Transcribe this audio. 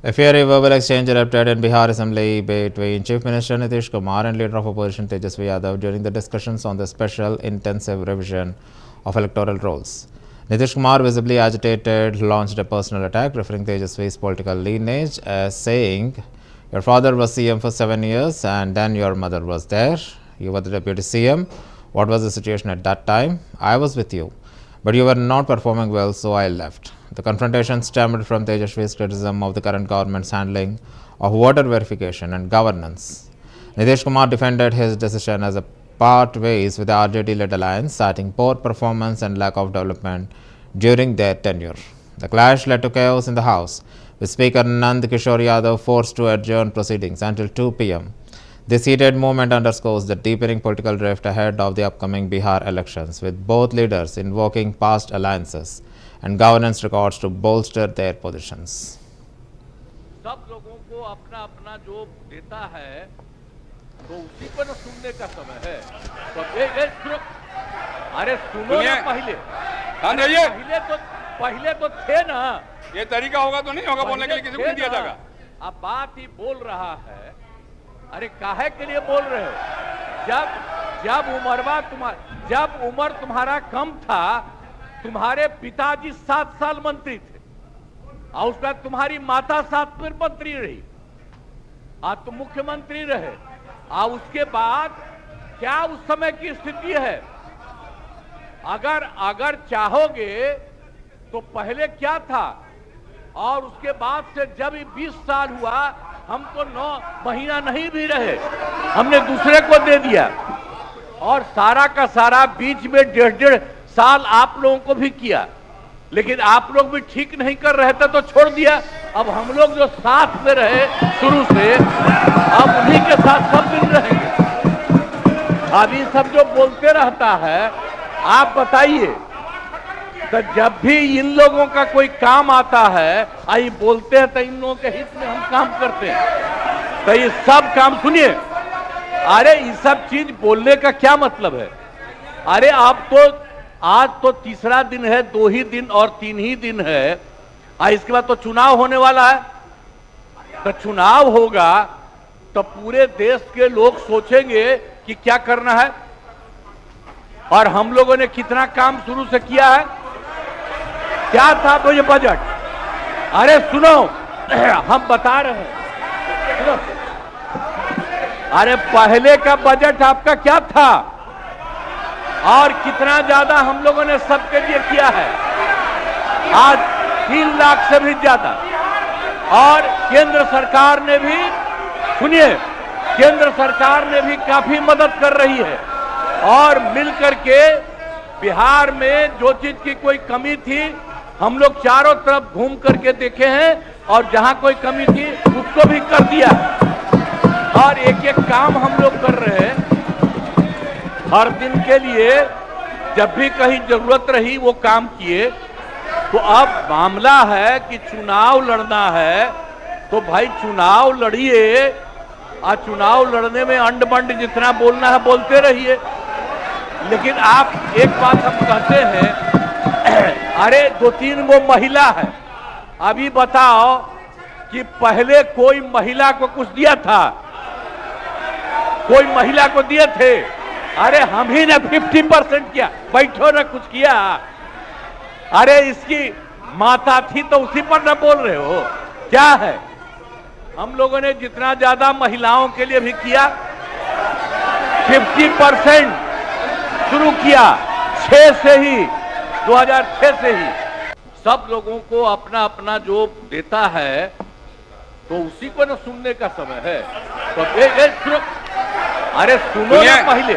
A fiery verbal exchange erupted in Bihar Assembly between Chief Minister Nitish Kumar and leader of opposition Tejasvi Yadav during the discussions on the special intensive revision of electoral rolls. Nitish Kumar, visibly agitated, launched a personal attack, referring Tejasvi's political lineage as saying, "Your father was CM for 7 years and then your mother was there. You were the deputy CM. What was the situation at that time? I was with you. But you were not performing well, so I left." The confrontation stemmed from Tejasvi's criticism of the current government's handling of voter verification and governance. Nitish Kumar defended his decision as a part ways with the RJD-led alliance, citing poor performance and lack of development during their tenure. The clash led to chaos in the House, with Speaker Nand Kishore Yadav forced to adjourn proceedings until 2 p.m. This heated movement underscores the deepening political rift ahead of the upcoming Bihar elections, with both leaders invoking past alliances and governance records to bolster their positions. सब लोगों को अपना अपना जो देता है तो उसी को न सुनने का समय है। तो सुनो, अरे सुनो ना पहले तो थे ना। ये तरीका होगा तो नहीं होगा बोलने के लिए, किसी को नहीं दिया जाएगा। अब बात ही बोल रहा है, अरे काहे के लिए बोल रहे हो? जब उम्र तुम्हारा कम था, तुम्हारे पिताजी 7 साल मंत्री थे और उसके बाद तुम्हारी माता 7 फिर मंत्री रही, आज तुम मुख्यमंत्री रहे, और उसके बाद क्या उस समय की स्थिति है? अगर चाहोगे तो पहले क्या था और उसके बाद से जब 20 साल हुआ, हम तो 9 महीना नहीं भी रहे, हमने दूसरे को दे दिया, और सारा का सारा बीच में 1.5 साल आप लोगों को भी किया, लेकिन आप लोग भी ठीक नहीं कर रहे थे तो छोड़ दिया। अब हम लोग जो साथ में रहे शुरू से, अब उन्हीं के साथ सब दिन रहेंगे। अभी सब जो बोलते रहता है, आप बताइए, तो जब भी इन लोगों का कोई काम आता है, आई बोलते हैं तो इन लोगों के हित में हम काम करते हैं। तो ये सब काम सुनिए, अरे ये सब चीज बोलने का क्या मतलब है? अरे आप तो आज तो तीसरा दिन है, 2 ही दिन और 3 ही दिन है, इसके बाद तो चुनाव होने वाला है। तो चुनाव होगा तो पूरे देश के लोग सोचेंगे कि क्या करना है, और हम लोगों ने कितना काम शुरू से किया है। क्या था तो ये बजट, अरे सुनो, हम बता रहे हैं, सुनो। अरे पहले का बजट आपका क्या था और कितना ज्यादा हम लोगों ने सबके लिए किया है? आज 3 लाख से भी ज्यादा, और केंद्र सरकार ने भी, सुनिए, केंद्र सरकार ने भी काफी मदद कर रही है, और मिलकर के बिहार में जो चीज की कोई कमी थी, हम लोग चारों तरफ घूम करके देखे हैं, और जहां कोई कमी थी उसको भी कर दिया, और एक एक काम हम लोग कर रहे हैं। हर दिन के लिए जब भी कहीं जरूरत रही वो काम किए। तो अब मामला है कि चुनाव लड़ना है, तो भाई चुनाव लड़िए, और चुनाव लड़ने में अंड बंड जितना बोलना है बोलते रहिए। लेकिन आप एक बात हम कहते हैं, अरे 2-3 गो महिला है, अभी बताओ कि पहले कोई महिला को कुछ दिया था? कोई महिला को दिए थे? अरे हम ही ने 50% किया, बैठो ना कुछ किया। अरे इसकी माता थी तो उसी पर ना बोल रहे हो? क्या है, हम लोगों ने जितना ज्यादा महिलाओं के लिए भी किया, 50% शुरू किया 6 से ही, 2006 से ही। सब लोगों को अपना अपना जो देता है तो उसी को ना सुनने का समय है। तो सुनो, अरे सुनो ना पहले।